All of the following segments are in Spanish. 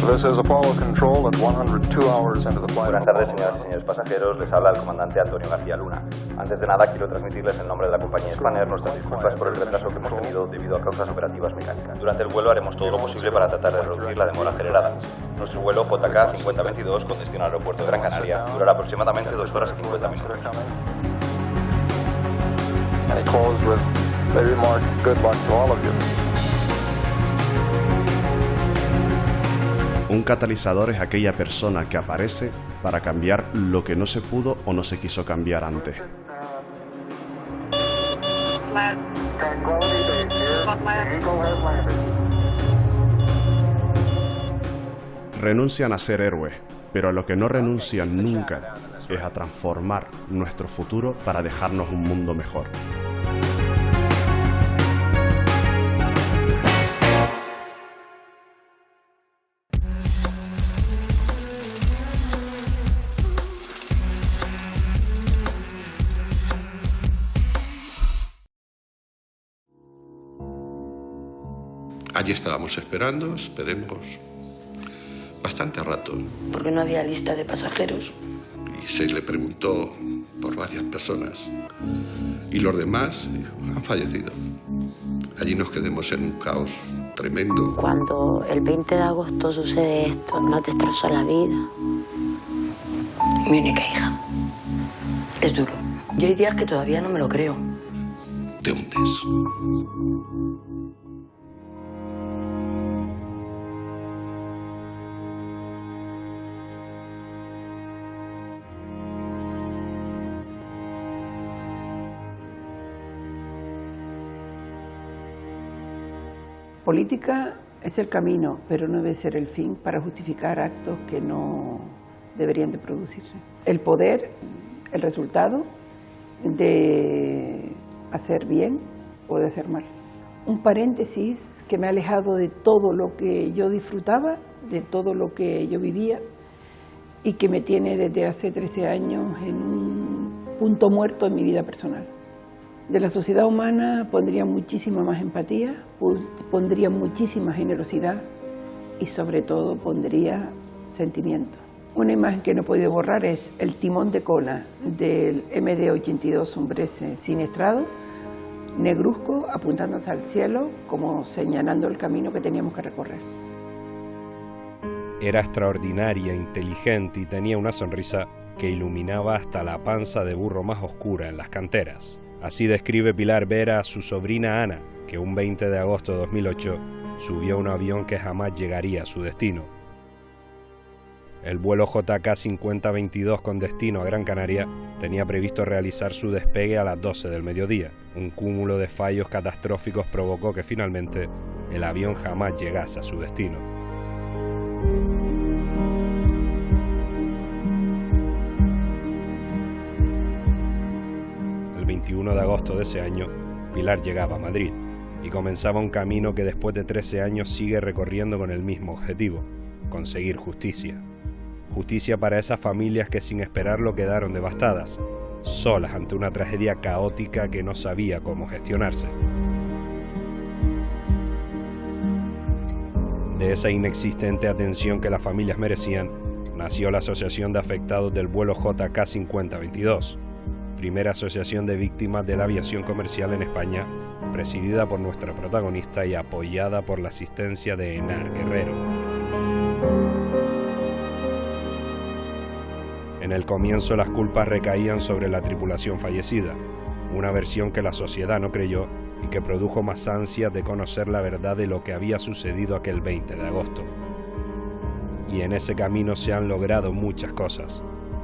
This is Apollo Control at 102 hours into the flight. Buenas tardes, señoras y señores pasajeros. Les habla el comandante Antonio García Luna. Antes de nada, quiero transmitirles en nombre de la compañía Spanair nuestras disculpas por el retraso que hemos tenido debido a causas operativas mecánicas. Durante el vuelo haremos todo lo posible para tratar de reducir la demora generada. Nuestro vuelo JK 5022 con destino al aeropuerto de Gran Canaria durará aproximadamente 2 horas y 50 minutos. And he closed with, they remarked, good luck to all of you. Un catalizador es aquella persona que aparece para cambiar lo que no se pudo o no se quiso cambiar antes. Renuncian a ser héroes, pero a lo que no renuncian nunca es a transformar nuestro futuro para dejarnos un mundo mejor. Allí estábamos esperando, esperemos, bastante rato. Porque no había lista de pasajeros. Y se le preguntó por varias personas. Y los demás han fallecido. Allí nos quedamos en un caos tremendo. Cuando el 20 de agosto sucede esto, no te destrozó la vida. Mi única hija. Es duro. Yo hay días que todavía no me lo creo. Te hundes. Política es el camino, pero no debe ser el fin para justificar actos que no deberían de producirse. El poder, el resultado de hacer bien o de hacer mal. Un paréntesis que me ha alejado de todo lo que yo disfrutaba, de todo lo que yo vivía y que me tiene desde hace 13 años en un punto muerto en mi vida personal. De la sociedad humana pondría muchísima más empatía, pondría muchísima generosidad y sobre todo pondría sentimiento. Una imagen que no he podido borrar es el timón de cola del MD-82 Sombrece siniestrado, negruzco, apuntándose al cielo como señalando el camino que teníamos que recorrer. Era extraordinaria, inteligente y tenía una sonrisa que iluminaba hasta la panza de burro más oscura en las canteras. Así describe Pilar Vera a su sobrina Ana, que un 20 de agosto de 2008 subió a un avión que jamás llegaría a su destino. El vuelo JK 5022 con destino a Gran Canaria tenía previsto realizar su despegue a las 12 del mediodía. Un cúmulo de fallos catastróficos provocó que finalmente el avión jamás llegase a su destino. El 21 de agosto de ese año, Pilar llegaba a Madrid y comenzaba un camino que después de 13 años sigue recorriendo con el mismo objetivo: conseguir justicia. Justicia para esas familias que sin esperarlo quedaron devastadas, solas ante una tragedia caótica que no sabía cómo gestionarse. De esa inexistente atención que las familias merecían, nació la Asociación de Afectados del vuelo JK 5022, primera asociación de víctimas de la aviación comercial en España, presidida por nuestra protagonista y apoyada por la asistencia de Enar Guerrero. En el comienzo las culpas recaían sobre la tripulación fallecida, una versión que la sociedad no creyó y que produjo más ansias de conocer la verdad de lo que había sucedido aquel 20 de agosto. Y en ese camino se han logrado muchas cosas,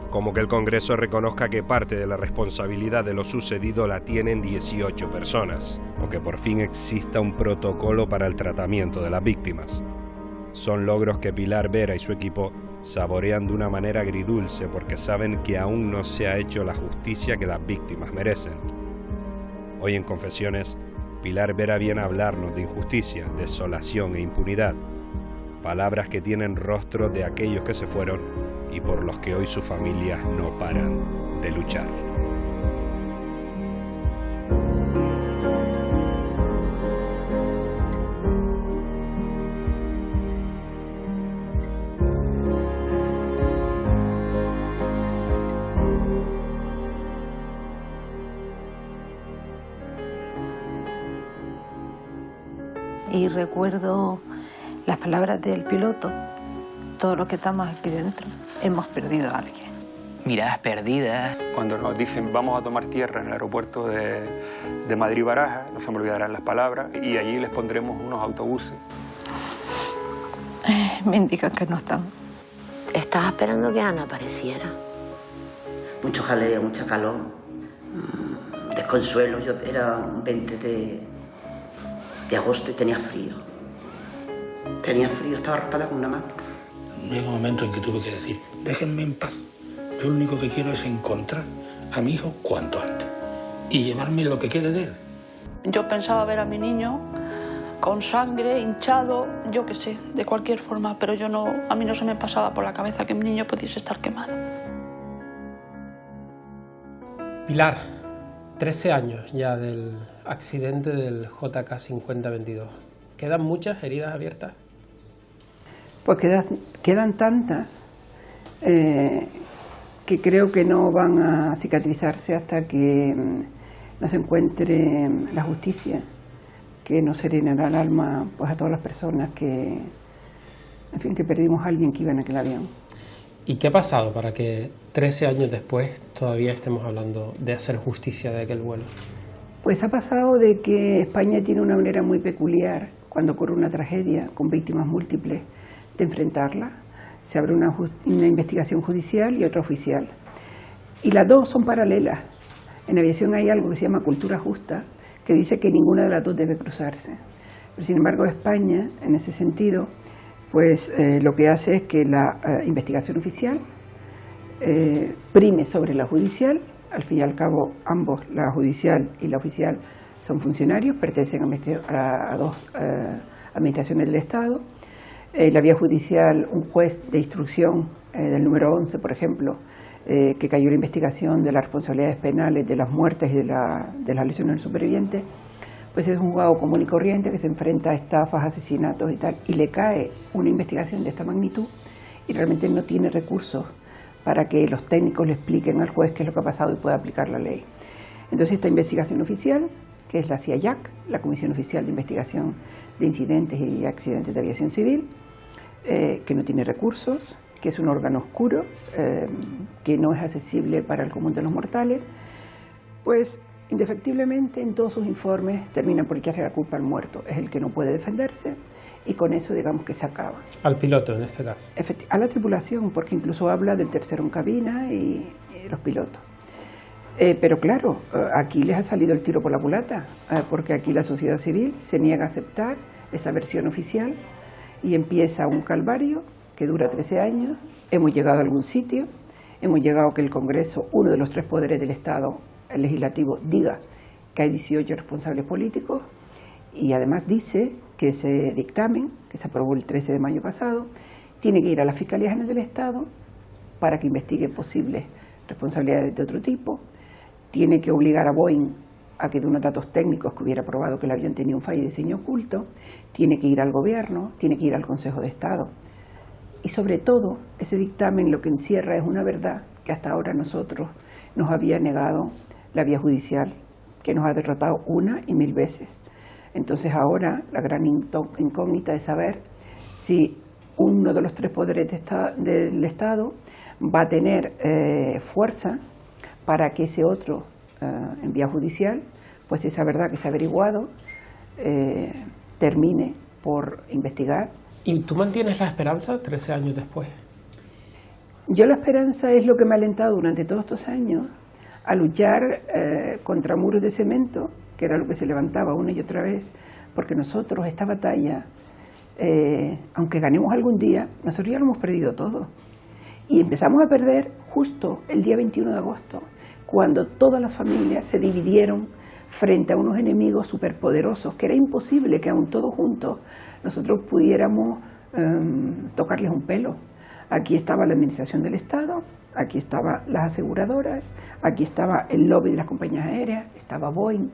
como que el Congreso reconozca que parte de la responsabilidad de lo sucedido la tienen 18 personas, o que por fin exista un protocolo para el tratamiento de las víctimas. Son logros que Pilar Vera y su equipo saborean de una manera agridulce porque saben que aún no se ha hecho la justicia que las víctimas merecen. Hoy en Confesiones, Pilar Vera viene a hablarnos de injusticia, desolación e impunidad, palabras que tienen rostro de aquellos que se fueron y por los que hoy sus familias no paran de luchar. y recuerdo las palabras del piloto. Todos los que estamos aquí dentro hemos perdido a alguien. Miradas perdidas. Cuando nos dicen vamos a tomar tierra en el aeropuerto de Madrid-Barajas, no se me olvidarán las palabras, y allí les pondremos unos autobuses. Me indican que no están. Estaba esperando que Ana apareciera. Mucho jaleo, mucha calor, desconsuelo. Yo era un 20 de agosto y tenía frío. Tenía frío, estaba raspada con una manta. Llegó un momento en que tuve que decir, déjenme en paz. Yo lo único que quiero es encontrar a mi hijo cuanto antes y llevarme lo que quede de él. Yo pensaba ver a mi niño con sangre, hinchado, yo qué sé, de cualquier forma, pero a mí no se me pasaba por la cabeza que mi niño pudiese estar quemado. Pilar, 13 años ya del accidente del JK 5022. ¿Quedan muchas heridas abiertas? Pues quedan tantas que creo que no van a cicatrizarse hasta que no se encuentre la justicia, que nos serenará el alma pues a todas las personas que perdimos a alguien que iba en aquel avión. ¿Y qué ha pasado para que 13 años después todavía estemos hablando de hacer justicia de aquel vuelo? Pues ha pasado de que España tiene una manera muy peculiar, cuando ocurre una tragedia con víctimas múltiples, de enfrentarla. Se abre una investigación judicial y otra oficial. Y las dos son paralelas. En aviación hay algo que se llama cultura justa, que dice que ninguna de las dos debe cruzarse. Pero sin embargo España, en ese sentido, pues lo que hace es que la investigación oficial prime sobre la judicial. Al fin y al cabo, ambos, la judicial y la oficial, son funcionarios, pertenecen a dos administraciones del Estado. La vía judicial, un juez de instrucción del número 11, por ejemplo, que cayó la investigación de las responsabilidades penales, de las muertes y de las lesiones del superviviente, pues es un juzgado común y corriente que se enfrenta a estafas, asesinatos y tal, y le cae una investigación de esta magnitud y realmente no tiene recursos para que los técnicos le expliquen al juez qué es lo que ha pasado y pueda aplicar la ley. Entonces esta investigación oficial, que es la CIAYAC, la Comisión Oficial de Investigación de Incidentes y Accidentes de Aviación Civil, que no tiene recursos, que es un órgano oscuro, que no es accesible para el común de los mortales, pues indefectiblemente en todos sus informes termina por echarle la culpa al muerto. Es el que no puede defenderse y con eso digamos que se acaba. Al piloto en este caso. A la tripulación, porque incluso habla del tercero en cabina y los pilotos. Pero claro, aquí les ha salido el tiro por la culata, porque aquí la sociedad civil se niega a aceptar esa versión oficial y empieza un calvario que dura 13 años. Hemos llegado a algún sitio, hemos llegado a que el Congreso, uno de los tres poderes del Estado, el legislativo, diga que hay 18 responsables políticos y además dice que ese dictamen, que se aprobó el 13 de mayo pasado, tiene que ir a la Fiscalía General del Estado para que investigue posibles responsabilidades de otro tipo, tiene que obligar a Boeing a que dé unos datos técnicos que hubiera probado que el avión tenía un fallo de diseño oculto, tiene que ir al Gobierno, tiene que ir al Consejo de Estado. Y sobre todo, ese dictamen lo que encierra es una verdad que hasta ahora nosotros nos había negado la vía judicial, que nos ha derrotado una y mil veces. Entonces ahora la gran incógnita es saber si uno de los tres poderes del Estado va a tener fuerza para que ese otro, en vía judicial, pues esa verdad que se ha averiguado, termine por investigar. ¿Y tú mantienes la esperanza 13 años después? Yo la esperanza es lo que me ha alentado durante todos estos años a luchar contra muros de cemento, que era lo que se levantaba una y otra vez, porque nosotros esta batalla, aunque ganemos algún día, nosotros ya lo hemos perdido todo. Y empezamos a perder justo el día 21 de agosto, cuando todas las familias se dividieron frente a unos enemigos superpoderosos, que era imposible que aún todos juntos nosotros pudiéramos tocarles un pelo. Aquí estaba la administración del Estado, aquí estaban las aseguradoras, aquí estaba el lobby de las compañías aéreas, estaba Boeing.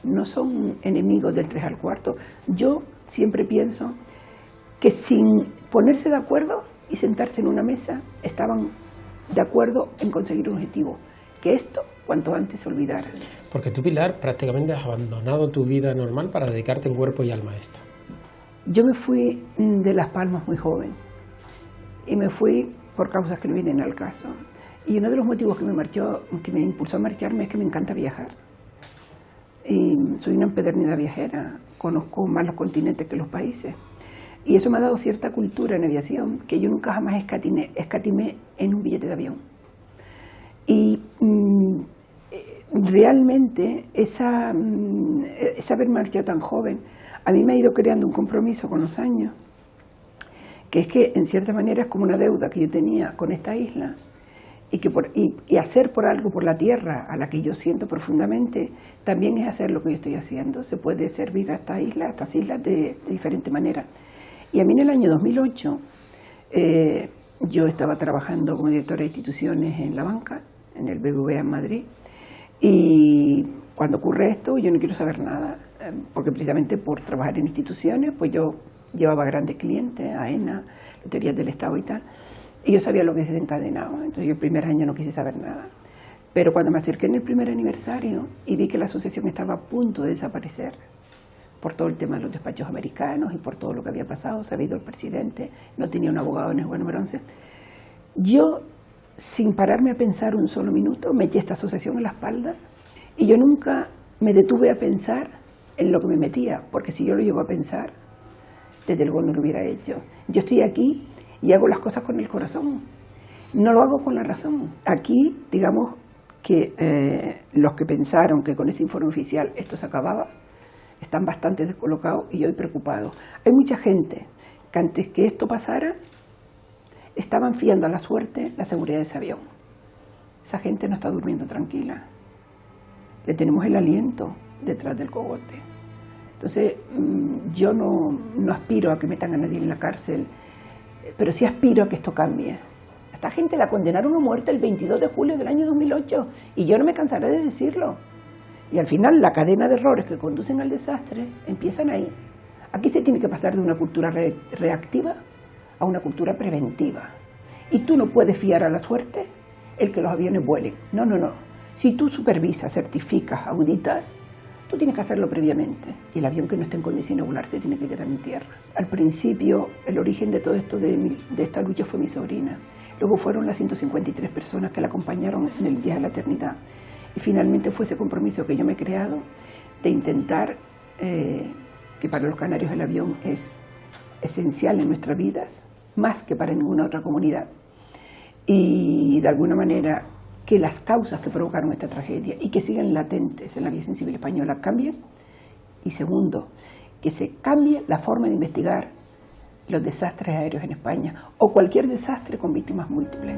No son enemigos del 3 al 4. Yo siempre pienso que sin ponerse de acuerdo y sentarse en una mesa, estaban de acuerdo en conseguir un objetivo, que esto cuanto antes se olvidara. Porque tú, Pilar, prácticamente has abandonado tu vida normal para dedicarte en cuerpo y alma a esto. Yo me fui de Las Palmas muy joven y me fui por causas que no vienen al caso. Y uno de los motivos que me impulsó a marcharme es que me encanta viajar. Y soy una empedernida viajera, conozco más los continentes que los países. Y eso me ha dado cierta cultura en aviación que yo nunca jamás escatimé en un billete de avión. Y realmente esa haber marchado tan joven a mí me ha ido creando un compromiso con los años, que es que en cierta manera es como una deuda que yo tenía con esta isla, y hacer por algo por la tierra a la que yo siento profundamente también es hacer lo que yo estoy haciendo. Se puede servir a estas islas de diferente manera. Y a mí en el año 2008 yo estaba trabajando como directora de instituciones en la banca, en el BBVA en Madrid, y cuando ocurre esto yo no quiero saber nada, porque precisamente por trabajar en instituciones pues yo llevaba grandes clientes, AENA, Loterías del Estado y tal, y yo sabía lo que se desencadenaba. Entonces yo el primer año no quise saber nada. Pero cuando me acerqué en el primer aniversario y vi que la asociación estaba a punto de desaparecer por todo el tema de los despachos americanos y por todo lo que había pasado, se había ido el presidente, no tenía un abogado en el Juan número 11, yo, sin pararme a pensar un solo minuto, me eché esta asociación en la espalda y yo nunca me detuve a pensar en lo que me metía, porque si yo lo llego a pensar, desde luego no lo hubiera hecho. Yo estoy aquí y hago las cosas con el corazón, no lo hago con la razón. Aquí, digamos que los que pensaron que con ese informe oficial esto se acababa, están bastante descolocados y yo preocupado. Hay mucha gente que antes que esto pasara, estaban fiando a la suerte la seguridad de ese avión. Esa gente no está durmiendo tranquila. Le tenemos el aliento detrás del cogote. Entonces, yo no aspiro a que metan a nadie en la cárcel, pero sí aspiro a que esto cambie. A esta gente la condenaron a muerte el 22 de julio del año 2008 y yo no me cansaré de decirlo. Y al final la cadena de errores que conducen al desastre empiezan ahí. Aquí se tiene que pasar de una cultura reactiva a una cultura preventiva. Y tú no puedes fiar a la suerte el que los aviones vuelen. No, no, no. Si tú supervisas, certificas, auditas, tú tienes que hacerlo previamente. Y el avión que no esté en condiciones de volar se tiene que quedar en tierra. Al principio, el origen de todo esto, de esta lucha, fue mi sobrina. Luego fueron las 153 personas que la acompañaron en el viaje a la eternidad. Y finalmente fue ese compromiso que yo me he creado de intentar que para los canarios el avión es esencial en nuestras vidas, más que para ninguna otra comunidad. Y de alguna manera que las causas que provocaron esta tragedia y que siguen latentes en la aviación civil española cambien. Y segundo, que se cambie la forma de investigar los desastres aéreos en España o cualquier desastre con víctimas múltiples.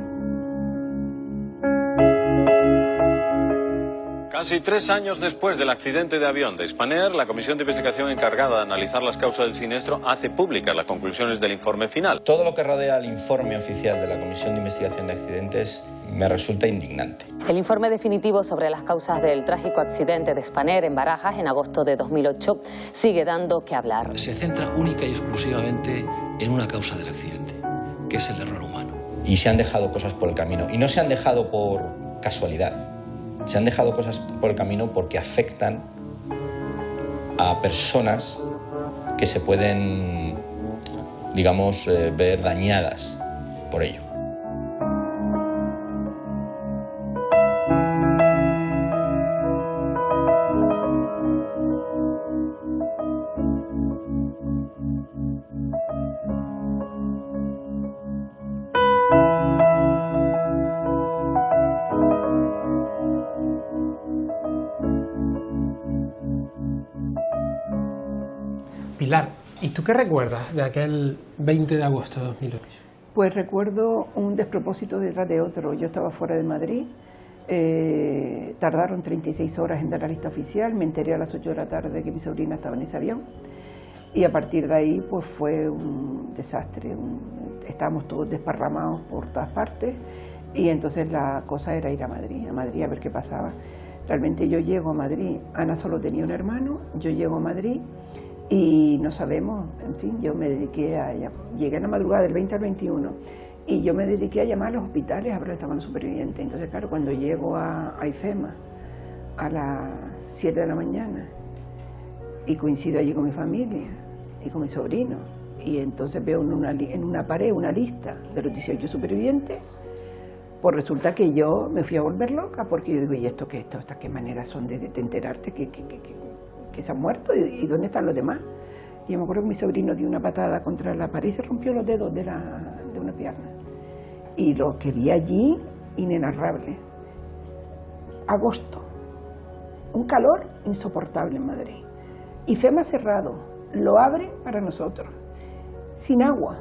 Casi 3 años después del accidente de avión de Spanair, la comisión de investigación encargada de analizar las causas del siniestro hace públicas las conclusiones del informe final. Todo lo que rodea al informe oficial de la Comisión de Investigación de Accidentes me resulta indignante. El informe definitivo sobre las causas del trágico accidente de Spanair en Barajas en agosto de 2008 sigue dando que hablar. Se centra única y exclusivamente en una causa del accidente, que es el error humano. Y se han dejado cosas por el camino. Y no se han dejado por casualidad. Se han dejado cosas por el camino porque afectan a personas que se pueden, digamos, ver dañadas por ello. Pilar, ¿y tú qué recuerdas de aquel 20 de agosto de 2008? Pues recuerdo un despropósito detrás de otro. Yo estaba fuera de Madrid, tardaron 36 horas en dar la lista oficial, me enteré a las 8 de la tarde que mi sobrina estaba en ese avión y a partir de ahí pues fue un desastre. Estábamos todos desparramados por todas partes y entonces la cosa era ir a Madrid a ver qué pasaba. Realmente yo llego a Madrid, Ana solo tenía un hermano, yo llego a Madrid y no sabemos, en fin, yo me dediqué llegué en la madrugada del 20 al 21 y yo me dediqué a llamar a los hospitales a ver si estaban supervivientes. Entonces, claro, cuando llego a IFEMA a las 7 de la mañana y coincido allí con mi familia y con mi sobrino. Y entonces veo en una pared una lista de los 18 supervivientes. Pues resulta que yo me fui a volver loca, porque yo digo, ¿y esto qué? ¿Estas qué maneras son de enterarte que se han muerto? ¿Y dónde están los demás? Y yo me acuerdo que mi sobrino dio una patada contra la pared y se rompió los dedos de una pierna. Y lo que vi allí, inenarrable. Agosto, un calor insoportable en Madrid. Y FEMA cerrado, lo abre para nosotros, sin agua.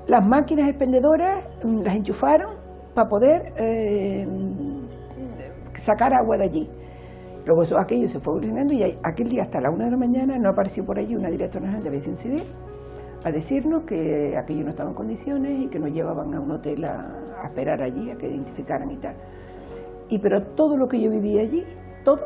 Las máquinas expendedoras las enchufaron para poder sacar agua de allí. Luego aquello se fue evolucionando y aquel día hasta la 1 de la mañana no apareció por allí una directora general de aviación civil a decirnos que aquello no estaba en condiciones y que nos llevaban a un hotel a esperar allí, a que identificaran y tal. Pero todo lo que yo viví allí, todo,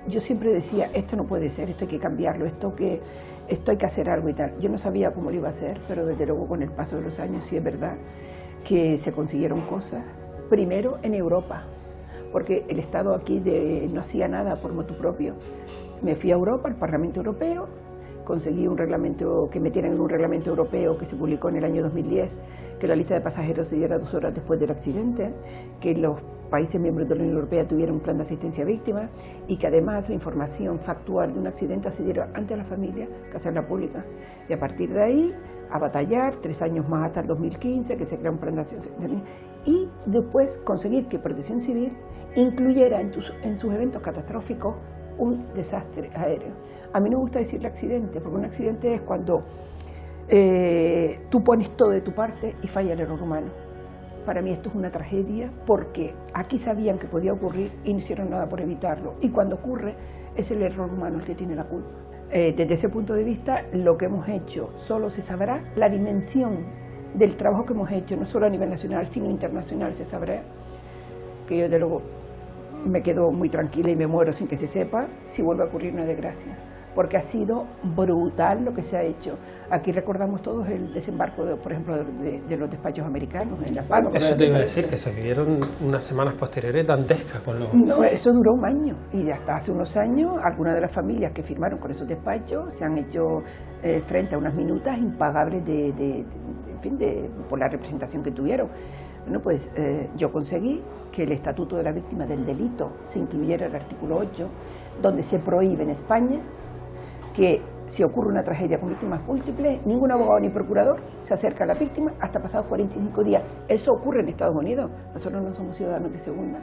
yo siempre decía, esto no puede ser, esto hay que cambiarlo, esto hay que hacer algo y tal. Yo no sabía cómo lo iba a hacer, pero desde luego con el paso de los años sí es verdad que se consiguieron cosas, primero en Europa, porque el Estado aquí no hacía nada por motu propio. Me fui a Europa, al Parlamento Europeo, conseguí un reglamento, que metieran en un reglamento europeo que se publicó en el año 2010, que la lista de pasajeros se diera 2 horas después del accidente, que los países miembros de la Unión Europea tuvieran un plan de asistencia a víctimas y que además la información factual de un accidente se diera ante la familia que hacerla pública. Y a partir de ahí, a batallar, 3 años más hasta el 2015, que se crea un plan de asistencia y después conseguir que Protección Civil incluyera en sus eventos catastróficos un desastre aéreo. A mí no me gusta decirle accidente, porque un accidente es cuando tú pones todo de tu parte y falla el error humano. Para mí esto es una tragedia porque aquí sabían que podía ocurrir y no hicieron nada por evitarlo. Y cuando ocurre es el error humano el que tiene la culpa. Desde ese punto de vista, lo que hemos hecho solo se sabrá, la dimensión del trabajo que hemos hecho, no solo a nivel nacional, sino internacional, se sabrá, que yo de luego me quedo muy tranquila y me muero sin que se sepa si vuelve a ocurrir una desgracia, porque ha sido brutal lo que se ha hecho. Aquí recordamos todos el desembarco, por ejemplo, de los despachos americanos en La Palma. Eso te iba a decir, que se vivieron unas semanas posteriores dantescas con los... No, eso duró un año, y hasta hace unos años algunas de las familias que firmaron con esos despachos se han hecho frente a unas minutas impagables por la representación que tuvieron. Bueno, pues yo conseguí que el Estatuto de la Víctima del Delito se incluyera en el artículo 8, donde se prohíbe en España que si ocurre una tragedia con víctimas múltiples, ningún abogado ni procurador se acerca a la víctima hasta pasados 45 días. Eso ocurre en Estados Unidos. Nosotros no somos ciudadanos de segunda.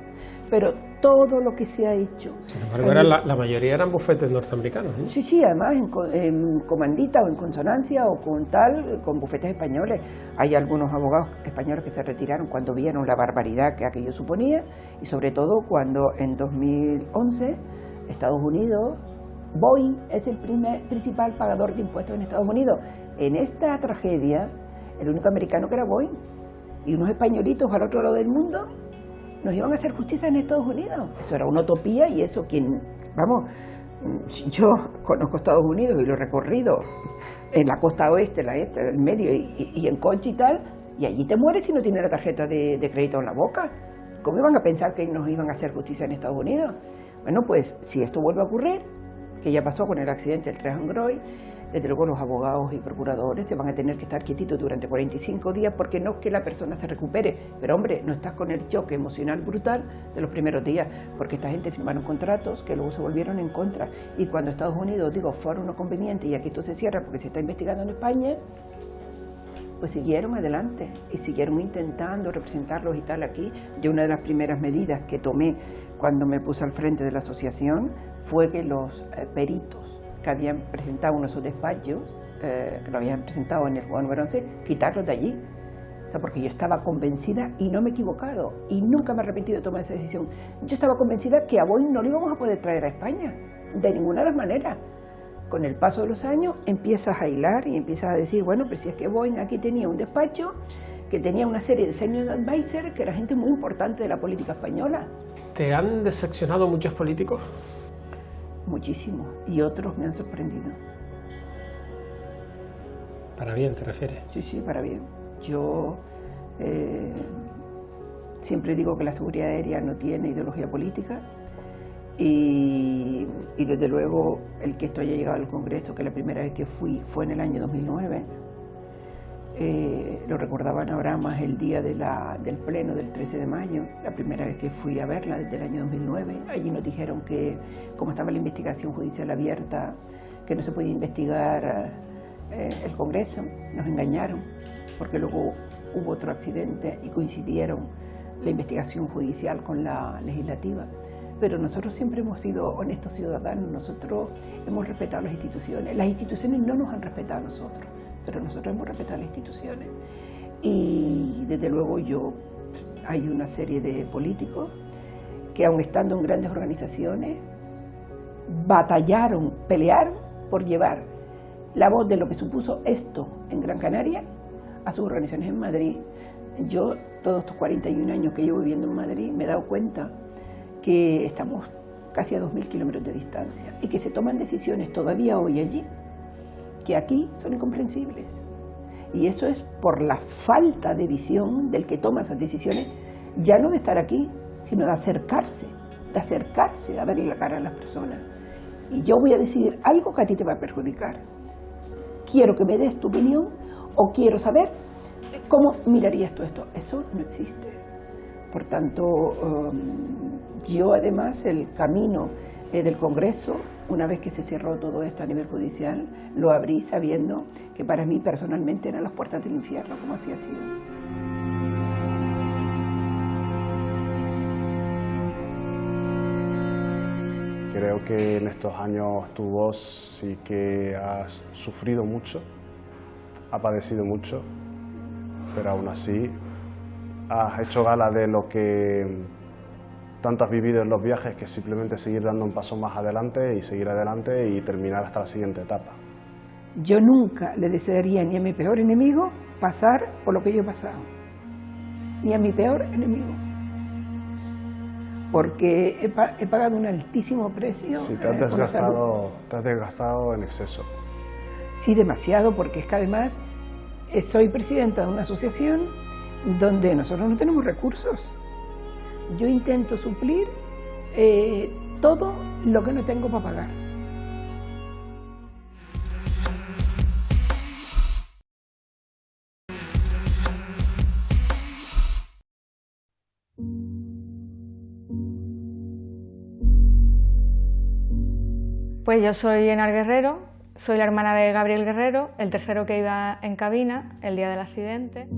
Pero todo lo que se ha hecho... Sin embargo, la mayoría eran bufetes norteamericanos, ¿no? Sí, sí, además en comandita o en consonancia o con bufetes españoles. Hay algunos abogados españoles que se retiraron cuando vieron la barbaridad que aquello suponía y sobre todo cuando en 2011 Estados Unidos... Boeing es el principal pagador de impuestos en Estados Unidos. En esta tragedia, el único americano que era Boeing y unos españolitos al otro lado del mundo nos iban a hacer justicia en Estados Unidos. Eso era una utopía y eso yo conozco Estados Unidos y lo he recorrido en la costa oeste, la este, del medio y en coche y tal, y allí te mueres si no tienes la tarjeta de crédito en la boca. ¿Cómo iban a pensar que nos iban a hacer justicia en Estados Unidos? Bueno, pues si esto vuelve a ocurrir, que ya pasó con el accidente del tren Groy, desde luego los abogados y procuradores se van a tener que estar quietitos durante 45 días porque no es que la persona se recupere, pero hombre, no estás con el choque emocional brutal de los primeros días, porque esta gente firmaron contratos que luego se volvieron en contra y cuando Estados Unidos, fueron no conveniente y aquí esto se cierra porque se está investigando en España, pues siguieron adelante y siguieron intentando representarlos y tal aquí. Yo una de las primeras medidas que tomé cuando me puse al frente de la asociación fue que los peritos que habían presentado uno de esos despachos, que lo habían presentado en el juzgado número 11, quitarlos de allí. O sea, porque yo estaba convencida, y no me he equivocado, y nunca me he arrepentido de tomar esa decisión, yo estaba convencida que a Boeing no lo íbamos a poder traer a España, de ninguna de las maneras. Con el paso de los años empiezas a hilar y empiezas a decir, bueno, pues si es que Boeing aquí tenía un despacho que tenía una serie de senior advisors que era gente muy importante de la política española. ¿Te han decepcionado muchos políticos? Muchísimo, y otros me han sorprendido. ¿Para bien te refieres? Sí, sí, para bien. Yo siempre digo que la seguridad aérea no tiene ideología política Y desde luego el que esto haya llegado al Congreso, que la primera vez que fui fue en el año 2009, lo recordaban ahora más el día del pleno del 13 de mayo, la primera vez que fui a verla desde el año 2009. Allí nos dijeron que, como estaba la investigación judicial abierta, que no se podía investigar el Congreso. Nos engañaron, porque luego hubo otro accidente y coincidieron la investigación judicial con la legislativa. Pero nosotros siempre hemos sido honestos ciudadanos, nosotros hemos respetado las instituciones no nos han respetado a nosotros, pero nosotros hemos respetado las instituciones. Y desde luego hay una serie de políticos que, aun estando en grandes organizaciones, batallaron, pelearon por llevar la voz de lo que supuso esto en Gran Canaria a sus organizaciones en Madrid. Yo, todos estos 41 años que llevo viviendo en Madrid, me he dado cuenta que estamos casi a 2.000 kilómetros de distancia y que se toman decisiones todavía hoy allí que aquí son incomprensibles. Y eso es por la falta de visión del que toma esas decisiones, ya no de estar aquí, sino de acercarse a verle la cara a las personas. Y yo voy a decidir algo que a ti te va a perjudicar. Quiero que me des tu opinión o quiero saber cómo mirarías tú esto. Eso no existe. Por tanto, yo además el camino del Congreso, una vez que se cerró todo esto a nivel judicial, lo abrí sabiendo que para mí personalmente eran las puertas del infierno, como así ha sido. Creo que en estos años tu voz sí que has sufrido mucho, ha padecido mucho, pero aún así has hecho gala de lo que tanto has vivido en los viajes, que simplemente seguir dando un paso más adelante y seguir adelante y terminar hasta la siguiente etapa. Yo nunca le desearía ni a mi peor enemigo pasar por lo que yo he pasado, ni a mi peor enemigo, porque he pagado un altísimo precio. Sí, te has desgastado en exceso. Sí, demasiado, porque es que además soy presidenta de una asociación donde nosotros no tenemos recursos. Yo intento suplir todo lo que no tengo para pagar. Pues yo soy Enar Guerrero, soy la hermana de Gabriel Guerrero, el tercero que iba en cabina el día del accidente.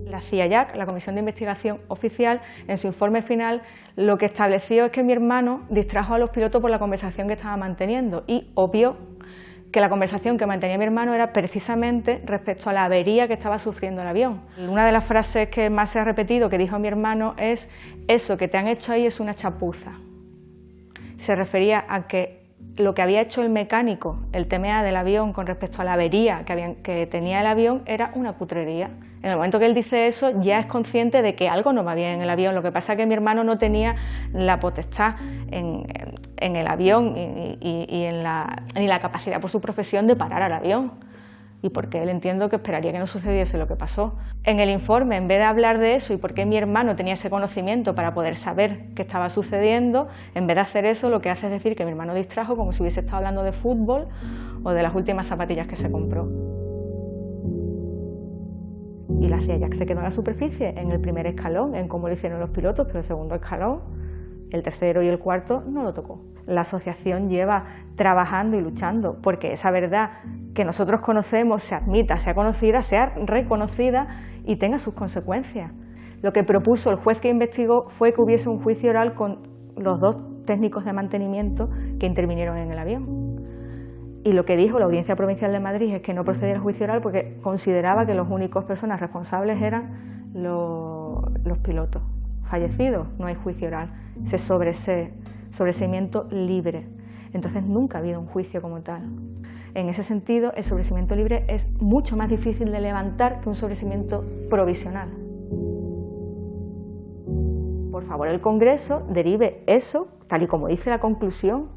La CIA-JAC, la Comisión de Investigación Oficial, en su informe final lo que estableció es que mi hermano distrajo a los pilotos por la conversación que estaba manteniendo y obvió que la conversación que mantenía mi hermano era precisamente respecto a la avería que estaba sufriendo el avión. Una de las frases que más se ha repetido que dijo mi hermano es: eso que te han hecho ahí es una chapuza. Se refería a que lo que había hecho el mecánico, el TMA del avión con respecto a la avería que tenía el avión era una cutrería. En el momento que él dice eso ya es consciente de que algo no va bien en el avión. Lo que pasa es que mi hermano no tenía la potestad en el avión ni la capacidad por su profesión de parar al avión. Y porque él entiendo que esperaría que no sucediese lo que pasó. En el informe, en vez de hablar de eso y por qué mi hermano tenía ese conocimiento para poder saber qué estaba sucediendo, en vez de hacer eso, lo que hace es decir que mi hermano distrajo como si hubiese estado hablando de fútbol o de las últimas zapatillas que se compró. Y la CIA-JAC se quedó en la superficie, en el primer escalón, en cómo lo hicieron los pilotos, pero el segundo escalón, el tercero y el cuarto no lo tocó. La asociación lleva trabajando y luchando porque esa verdad que nosotros conocemos se admita, sea conocida, sea reconocida y tenga sus consecuencias. Lo que propuso el juez que investigó fue que hubiese un juicio oral con los dos técnicos de mantenimiento que intervinieron en el avión. Y lo que dijo la Audiencia Provincial de Madrid es que no procediera el juicio oral porque consideraba que las únicas personas responsables eran los pilotos fallecidos. No hay juicio oral, se sobreseimiento libre. Entonces nunca ha habido un juicio como tal. En ese sentido, el sobreseimiento libre es mucho más difícil de levantar que un sobreseimiento provisional. Por favor, el Congreso derive eso, tal y como dice la conclusión,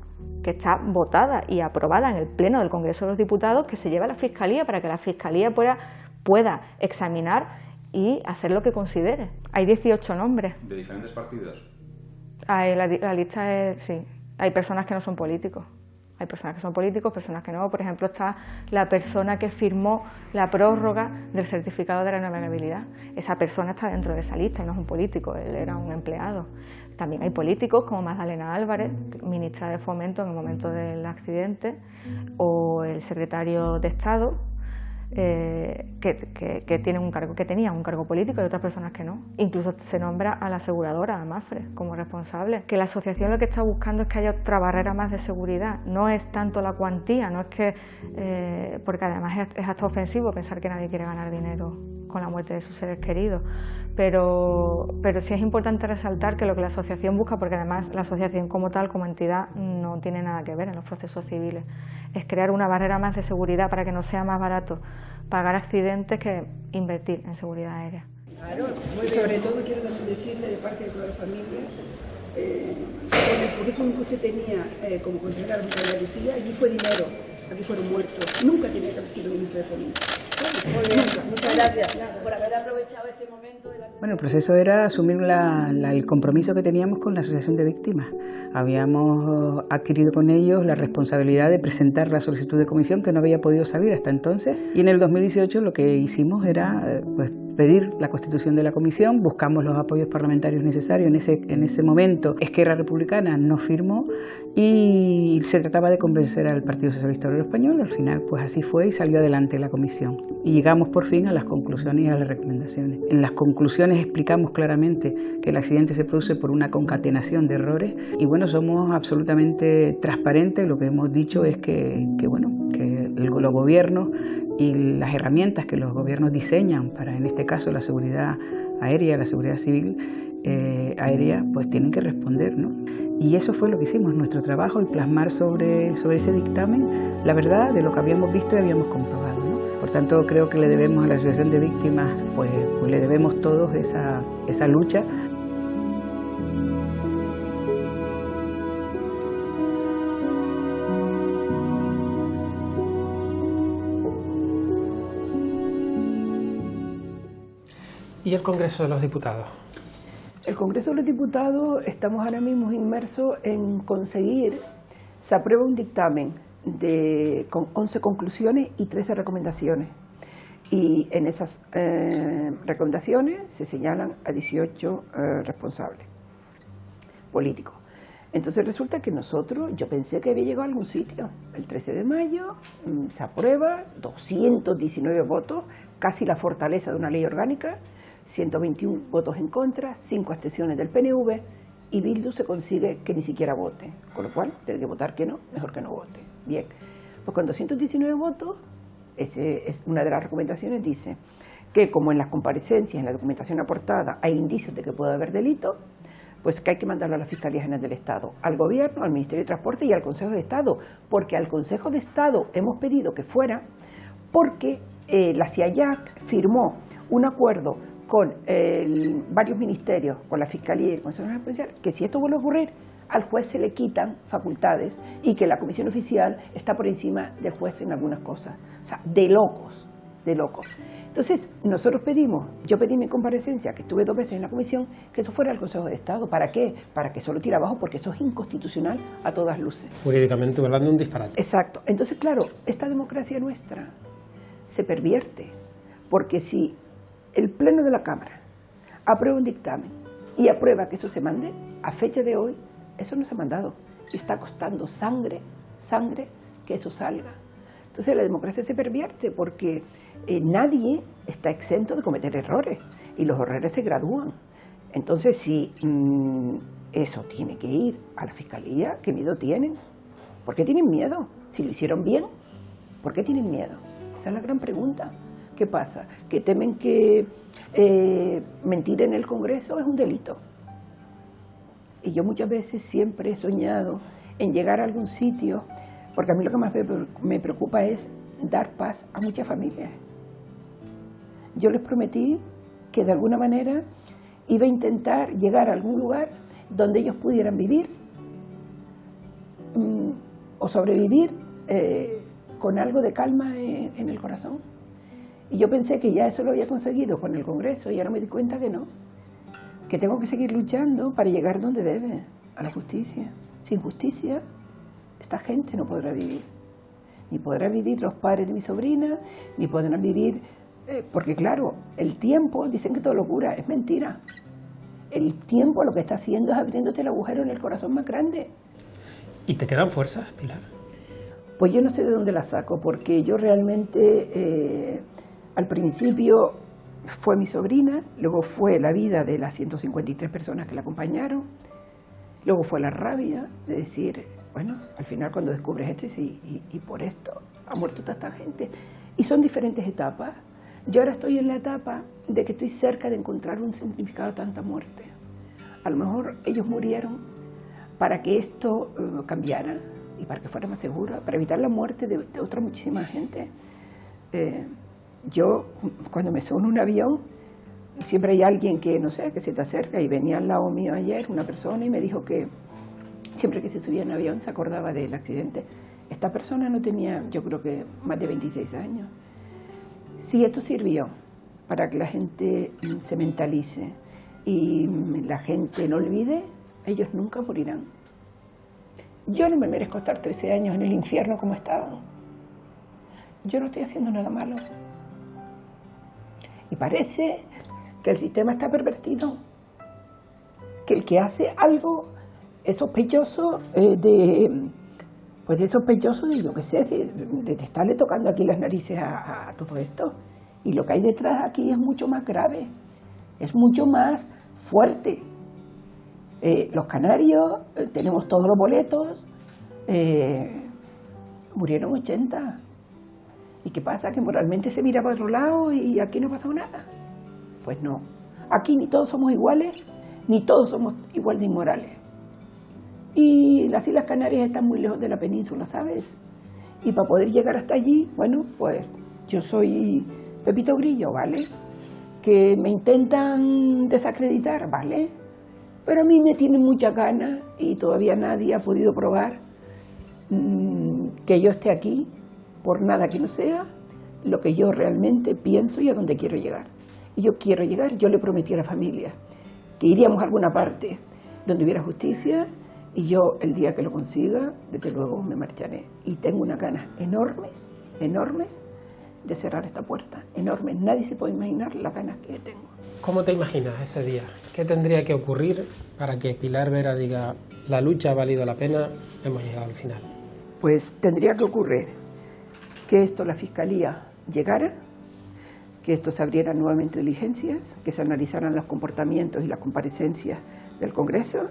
que está votada y aprobada en el Pleno del Congreso de los Diputados, que se lleve a la Fiscalía para que la Fiscalía pueda examinar y hacer lo que considere. Hay 18 nombres. ¿De diferentes partidos? La lista es, sí. Hay personas que no son políticos. Hay personas que son políticos, personas que no. Por ejemplo, está la persona que firmó la prórroga del certificado de la navegabilidad. Esa persona está dentro de esa lista y no es un político, él era un empleado. También hay políticos como Magdalena Álvarez, ministra de Fomento en el momento del accidente, o el secretario de Estado, que tienen un cargo, que tenían un cargo político, y otras personas que no. Incluso se nombra a la aseguradora, a Mapfre, como responsable. Que la asociación lo que está buscando es que haya otra barrera más de seguridad. No es tanto la cuantía, no es que, porque además es hasta ofensivo pensar que nadie quiere ganar dinero con la muerte de sus seres queridos, pero sí es importante resaltar que lo que la asociación busca, porque además la asociación como tal, como entidad, no tiene nada que ver en los procesos civiles, es crear una barrera más de seguridad para que no sea más barato pagar accidentes que invertir en seguridad aérea. Claro, y sobre todo quiero también decirle de parte de toda la familia, con el currículum que usted tenía como consejera de Andalucía, allí fue dinero, aquí fueron muertos, nunca tenía que haber sido ministro de Fomento. Muchas gracias por haber aprovechado este momento. Bueno, el proceso era asumir el compromiso que teníamos con la Asociación de Víctimas. Habíamos adquirido con ellos la responsabilidad de presentar la solicitud de comisión que no había podido salir hasta entonces, y en el 2018 lo que hicimos era pedir la constitución de la comisión, buscamos los apoyos parlamentarios necesarios. En ese momento Esquerra Republicana no firmó y se trataba de convencer al Partido Socialista Obrero Español. Al final pues así fue y salió adelante la comisión y llegamos por fin a las conclusiones y a las recomendaciones. En las conclusiones explicamos claramente que el accidente se produce por una concatenación de errores y bueno, somos absolutamente transparentes. Lo que hemos dicho es que los gobiernos y las herramientas que los gobiernos diseñan para, en este caso, la seguridad aérea, la seguridad civil aérea, pues tienen que responder, ¿no? Y eso fue lo que hicimos, nuestro trabajo, y plasmar sobre ese dictamen la verdad de lo que habíamos visto y habíamos comprobado, ¿no? Por tanto, creo que le debemos a la Asociación de Víctimas, pues le debemos todos esa lucha. ¿Y el Congreso de los Diputados? El Congreso de los Diputados estamos ahora mismo inmersos en conseguir, se aprueba un dictamen con 11 conclusiones y 13 recomendaciones. Y en esas recomendaciones se señalan a 18 responsables políticos. Entonces resulta que yo pensé que había llegado a algún sitio. El 13 de mayo se aprueba, 219 votos, casi la fortaleza de una ley orgánica, 121 votos en contra, 5 abstenciones del PNV, y Bildu se consigue que ni siquiera vote, con lo cual tiene que votar que no, mejor que no vote. Bien, pues con 219 votos, una de las recomendaciones dice que como en las comparecencias, en la documentación aportada, hay indicios de que puede haber delito, pues que hay que mandarlo a la Fiscalía General del Estado, al Gobierno, al Ministerio de Transporte y al Consejo de Estado, porque al Consejo de Estado hemos pedido que fuera, porque la CIAYAC firmó un acuerdo con varios ministerios, con la Fiscalía y el Consejo General Policial, que si esto vuelve a ocurrir, al juez se le quitan facultades y que la comisión oficial está por encima del juez en algunas cosas. O sea, de locos, de locos. Entonces, yo pedí mi comparecencia, que estuve 2 veces en la comisión, que eso fuera al Consejo de Estado. ¿Para qué? Para que eso lo tire abajo, porque eso es inconstitucional a todas luces. Jurídicamente hablando, un disparate. Exacto. Entonces, claro, esta democracia nuestra se pervierte, porque si el Pleno de la Cámara aprueba un dictamen y aprueba que eso se mande, a fecha de hoy, eso no se ha mandado. Y está costando sangre que eso salga. Entonces la democracia se pervierte porque nadie está exento de cometer errores y los errores se gradúan. Entonces si eso tiene que ir a la Fiscalía, ¿qué miedo tienen? ¿Por qué tienen miedo? Si lo hicieron bien, ¿por qué tienen miedo? Esa es la gran pregunta. ¿Qué pasa? ¿Que temen que mentir en el Congreso es un delito? Y yo muchas veces siempre he soñado en llegar a algún sitio, porque a mí lo que más me preocupa es dar paz a muchas familias. Yo les prometí que de alguna manera iba a intentar llegar a algún lugar donde ellos pudieran vivir o sobrevivir con algo de calma en el corazón. Y yo pensé que ya eso lo había conseguido con el Congreso y ahora me di cuenta que no, que tengo que seguir luchando para llegar donde debe, a la justicia. Sin justicia, esta gente no podrá vivir. Ni podrán vivir los padres de mi sobrina, ni podrán vivir, porque claro, el tiempo, dicen que todo lo cura, es mentira. El tiempo lo que está haciendo es abriéndote el agujero en el corazón más grande. ¿Y te quedan fuerzas, Pilar? Pues yo no sé de dónde las saco, porque yo realmente, al principio fue mi sobrina, luego fue la vida de las 153 personas que la acompañaron, luego fue la rabia de decir, bueno, al final cuando descubres esto y por esto ha muerto tanta gente. Y son diferentes etapas. Yo ahora estoy en la etapa de que estoy cerca de encontrar un significado a tanta muerte. A lo mejor ellos murieron para que esto cambiara y para que fuera más seguro, para evitar la muerte de otra muchísima gente. Yo, cuando me subo en un avión, siempre hay alguien que, no sé, que se te acerca, y venía al lado mío ayer una persona y me dijo que siempre que se subía en avión se acordaba del accidente. Esta persona no tenía, yo creo que más de 26 años. Si esto sirvió para que la gente se mentalice y la gente no olvide, ellos nunca morirán. Yo no me merezco estar 13 años en el infierno como estaban. Yo no estoy haciendo nada malo. Y parece que el sistema está pervertido, que el que hace algo es sospechoso es sospechoso de, yo qué sé, de estarle tocando aquí las narices a todo esto. Y lo que hay detrás aquí es mucho más grave, es mucho más fuerte. Los canarios, tenemos todos los boletos, murieron 80. ¿Y qué pasa? ¿Que moralmente se mira para otro lado y aquí no ha pasado nada? Pues no. Aquí ni todos somos iguales, ni todos somos igual de inmorales. Y las Islas Canarias están muy lejos de la península, ¿sabes? Y para poder llegar hasta allí, bueno, pues yo soy Pepito Grillo, ¿vale? Que me intentan desacreditar, ¿vale? Pero a mí me tienen muchas ganas y todavía nadie ha podido probar que yo esté aquí, por nada que no sea, lo que yo realmente pienso y a dónde quiero llegar. Y yo quiero llegar, yo le prometí a la familia que iríamos a alguna parte donde hubiera justicia, y yo el día que lo consiga, desde luego me marcharé. Y tengo unas ganas enormes, enormes, de cerrar esta puerta, enormes. Nadie se puede imaginar las ganas que tengo. ¿Cómo te imaginas ese día? ¿Qué tendría que ocurrir para que Pilar Vera diga, la lucha ha valido la pena, hemos llegado al final? Pues tendría que ocurrir que esto, la Fiscalía llegara, que esto se abrieran nuevamente diligencias, que se analizaran los comportamientos y las comparecencias del Congreso,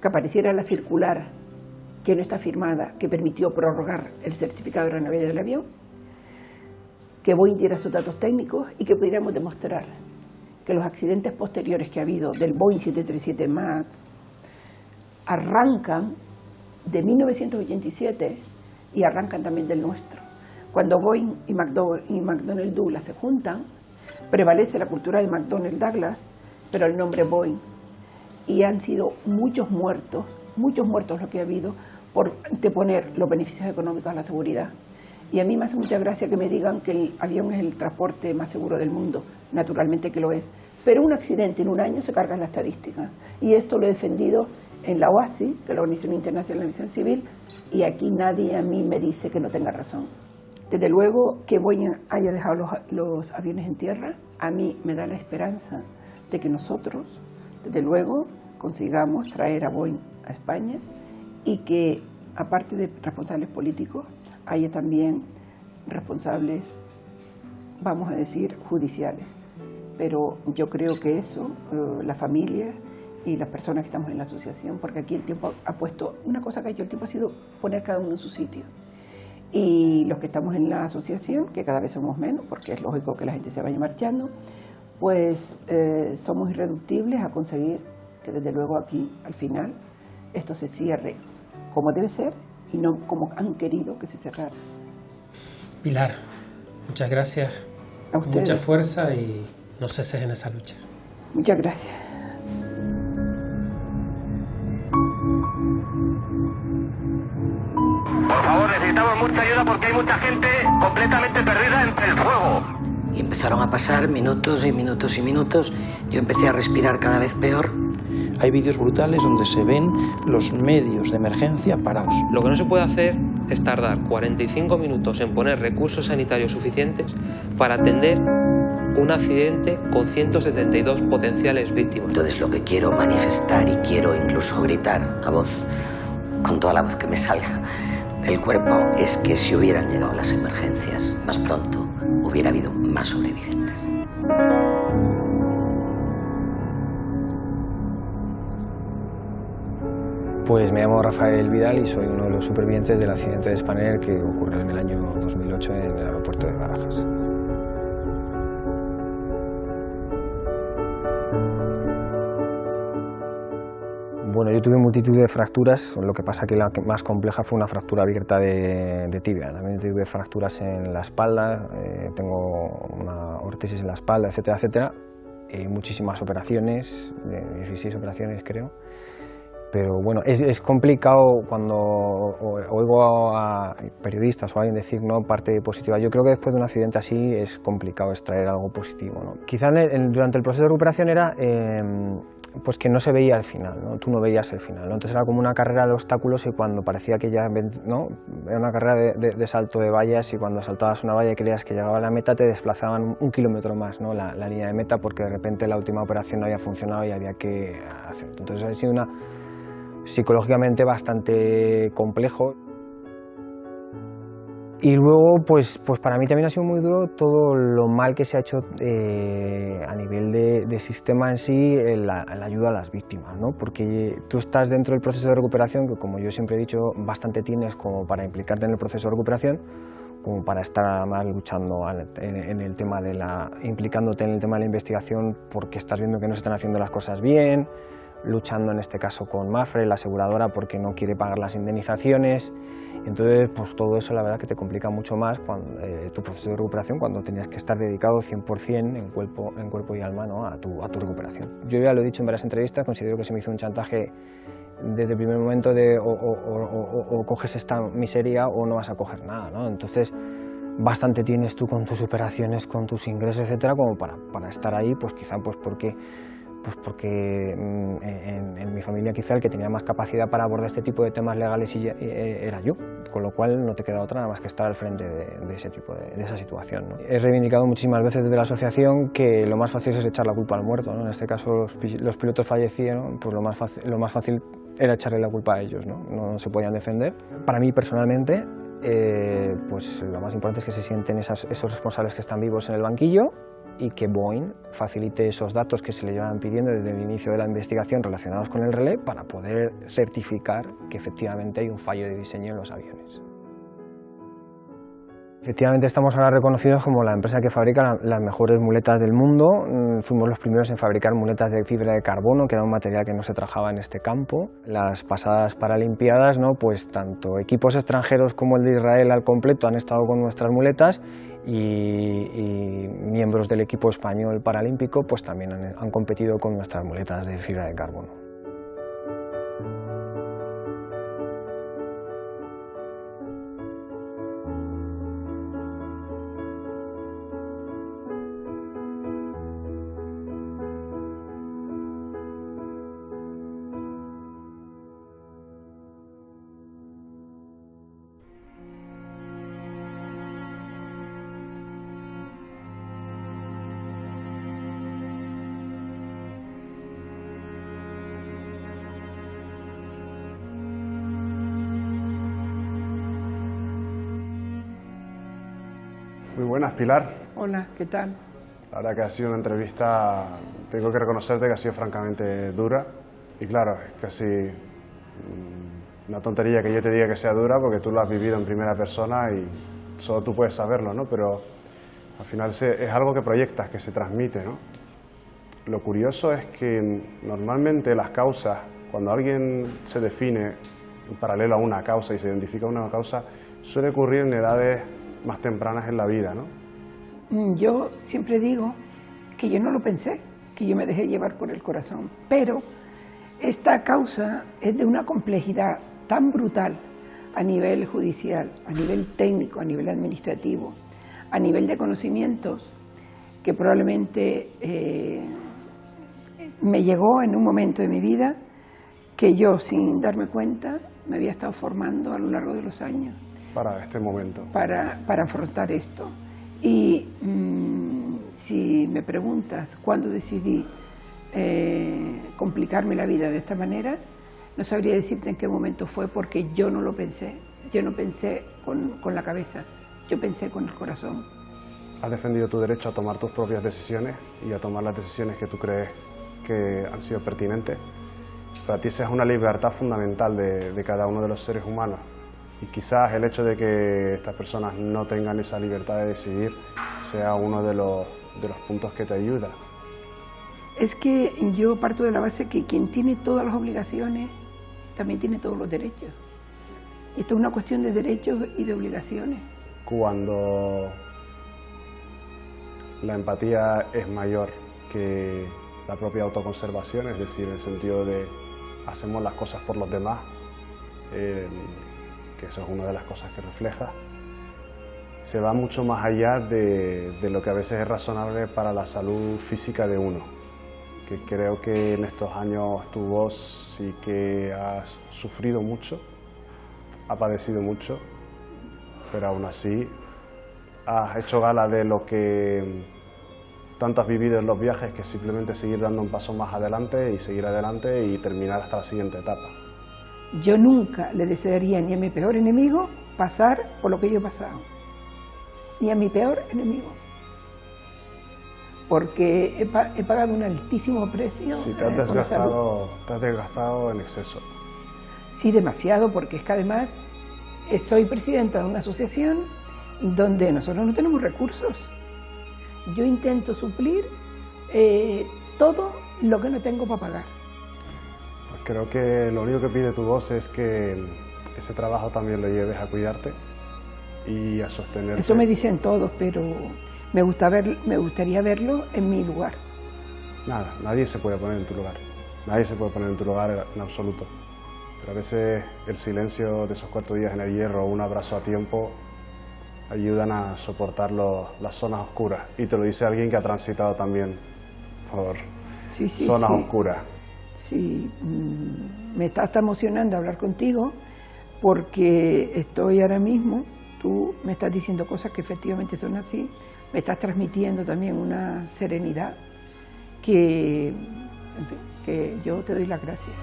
que apareciera la circular que no está firmada, que permitió prorrogar el certificado de renovabilidad del avión, que Boeing diera sus datos técnicos y que pudiéramos demostrar que los accidentes posteriores que ha habido del Boeing 737 MAX arrancan de 1987 y arrancan también del nuestro. Cuando Boeing y McDonnell Douglas se juntan, prevalece la cultura de McDonnell Douglas, pero el nombre Boeing. Y han sido muchos muertos lo que ha habido por anteponer los beneficios económicos a la seguridad. Y a mí me hace mucha gracia que me digan que el avión es el transporte más seguro del mundo. Naturalmente que lo es. Pero un accidente en un año se carga en la estadística. Y esto lo he defendido en la OASI, que es la Organización Internacional de Aviación Civil, y aquí nadie a mí me dice que no tenga razón. Desde luego que Boeing haya dejado los aviones en tierra, a mí me da la esperanza de que nosotros, desde luego, consigamos traer a Boeing a España y que, aparte de responsables políticos, haya también responsables, vamos a decir, judiciales. Pero yo creo que eso, la familia y las personas que estamos en la asociación, porque aquí el tiempo ha puesto, una cosa que ha hecho el tiempo ha sido poner cada uno en su sitio. Y los que estamos en la asociación, que cada vez somos menos, porque es lógico que la gente se vaya marchando, pues somos irreductibles a conseguir que desde luego aquí, al final, esto se cierre como debe ser y no como han querido que se cerrara. Pilar, muchas gracias, a ustedes. Mucha fuerza y no ceses en esa lucha. Muchas gracias. Por favor, necesitamos mucha ayuda porque hay mucha gente completamente perdida entre el fuego. Y empezaron a pasar minutos y minutos y minutos. Yo empecé a respirar cada vez peor. Hay vídeos brutales donde se ven los medios de emergencia parados. Lo que no se puede hacer es tardar 45 minutos en poner recursos sanitarios suficientes para atender un accidente con 172 potenciales víctimas. Entonces lo que quiero manifestar y quiero incluso gritar a voz, con toda la voz que me salga del cuerpo, es que si hubieran llegado las emergencias más pronto, hubiera habido más sobrevivientes. Pues me llamo Rafael Vidal y soy uno de los supervivientes del accidente de Spanair que ocurrió en el año 2008 en el aeropuerto de Barajas. Bueno, yo tuve multitud de fracturas, lo que pasa que la más compleja fue una fractura abierta de tibia. También tuve fracturas en la espalda, tengo una órtesis en la espalda, etcétera, etcétera. Muchísimas operaciones, 16 operaciones creo. Pero bueno, es complicado cuando oigo a periodistas o a alguien decir no parte positiva. Yo creo que después de un accidente así es complicado extraer algo positivo, ¿no? Quizá durante el proceso de recuperación era pues que no se veía el final, ¿no? Tú no veías el final, ¿no? Entonces era como una carrera de obstáculos y cuando parecía que ya, ¿no? Era una carrera de salto de vallas y cuando saltabas una valla y creías que llegaba a la meta te desplazaban un kilómetro más, ¿no? la línea de meta porque de repente la última operación no había funcionado y había que hacer. Entonces ha sido psicológicamente bastante complejo. Y luego, pues para mí también ha sido muy duro todo lo mal que se ha hecho a nivel de sistema en sí, la ayuda a las víctimas, ¿no? Porque tú estás dentro del proceso de recuperación, que como yo siempre he dicho, bastante tienes como para implicarte en el proceso de recuperación, como para estar además luchando en el tema implicándote en el tema de la investigación porque estás viendo que no se están haciendo las cosas bien, luchando en este caso con Mapfre, la aseguradora, porque no quiere pagar las indemnizaciones. Entonces, pues todo eso la verdad que te complica mucho más tu proceso de recuperación cuando tenías que estar dedicado 100% en cuerpo y alma, ¿no? a tu recuperación. Yo ya lo he dicho en varias entrevistas, considero que se me hizo un chantaje desde el primer momento de o coges esta miseria o no vas a coger nada, ¿no? Entonces, bastante tienes tú con tus operaciones, con tus ingresos, etcétera, como para estar ahí, pues quizá porque en mi familia quizá el que tenía más capacidad para abordar este tipo de temas legales era yo, con lo cual no te queda otra nada más que estar al frente de esa situación, ¿no? He reivindicado muchísimas veces desde la asociación que lo más fácil es echar la culpa al muerto, ¿no? En este caso los pilotos fallecieron, pues lo más fácil era echarle la culpa a ellos, ¿no? No se podían defender. Para mí personalmente, pues lo más importante es que se sienten esos responsables que están vivos en el banquillo y que Boeing facilite esos datos que se le llevan pidiendo desde el inicio de la investigación relacionados con el relé para poder certificar que efectivamente hay un fallo de diseño en los aviones. Efectivamente estamos ahora reconocidos como la empresa que fabrica las mejores muletas del mundo. Fuimos los primeros en fabricar muletas de fibra de carbono, que era un material que no se trabajaba en este campo. Las pasadas Paralimpiadas, ¿no? Pues tanto equipos extranjeros como el de Israel al completo han estado con nuestras muletas y miembros del equipo español paralímpico pues también han competido con nuestras muletas de fibra de carbono. Muy buenas, Pilar. Hola, ¿qué tal? La verdad que ha sido una entrevista, tengo que reconocerte que ha sido francamente dura. Y claro, es casi una tontería que yo te diga que sea dura porque tú lo has vivido en primera persona y solo tú puedes saberlo, ¿no? Pero al final es algo que proyectas, que se transmite, ¿no? Lo curioso es que normalmente las causas, cuando alguien se define en paralelo a una causa y se identifica una causa, suele ocurrir en edades más tempranas en la vida, ¿no? Yo siempre digo que yo no lo pensé, que yo me dejé llevar por el corazón, pero Esta causa es de una complejidad tan brutal a nivel judicial, a nivel técnico, a nivel administrativo, a nivel de conocimientos, que probablemente me llegó en un momento de mi vida que yo, sin darme cuenta, me había estado formando a lo largo de los años. Para este momento. Para afrontar esto. Y si me preguntas cuándo decidí complicarme la vida de esta manera, no sabría decirte en qué momento fue, porque yo no lo pensé. Yo no pensé con la cabeza, yo pensé con el corazón. Has defendido tu derecho a tomar tus propias decisiones y a tomar las decisiones que tú crees que han sido pertinentes. Para ti esa es una libertad fundamental de cada uno de los seres humanos. Y quizás el hecho de que estas personas no tengan esa libertad de decidir sea uno de los puntos que te ayuda. Es que yo parto de la base que quien tiene todas las obligaciones también tiene todos los derechos. Y esto es una cuestión de derechos y de obligaciones. Cuando la empatía es mayor que la propia autoconservación, es decir, en el sentido de hacemos las cosas por los demás, que eso es una de las cosas que refleja, se va mucho más allá de lo que a veces es razonable para la salud física de uno. Que creo que en estos años tu voz sí que has sufrido mucho, ha padecido mucho, pero aún así has hecho gala de lo que tanto has vivido en los viajes, que simplemente seguir dando un paso más adelante y seguir adelante y terminar hasta la siguiente etapa. Yo nunca le desearía ni a mi peor enemigo pasar por lo que yo he pasado, ni a mi peor enemigo, porque he pagado un altísimo precio. Sí, te has desgastado en exceso. Sí, demasiado, porque es que además soy presidenta de una asociación donde nosotros no tenemos recursos. Yo intento suplir todo lo que no tengo para pagar. Pues creo que lo único que pide tu voz es que ese trabajo también lo lleves a cuidarte y a sostenerte. Eso me dicen todos, pero me gustaría verlo en mi lugar. Nada, nadie se puede poner en tu lugar. Nadie se puede poner en tu lugar en absoluto. Pero a veces el silencio de esos 4 días en el Hierro o un abrazo a tiempo ayudan a soportar las zonas oscuras. Y te lo dice alguien que ha transitado también por zonas oscuras. Sí, me está hasta emocionando hablar contigo, porque estoy ahora mismo, tú me estás diciendo cosas que efectivamente son así, me estás transmitiendo también una serenidad que yo te doy las gracias.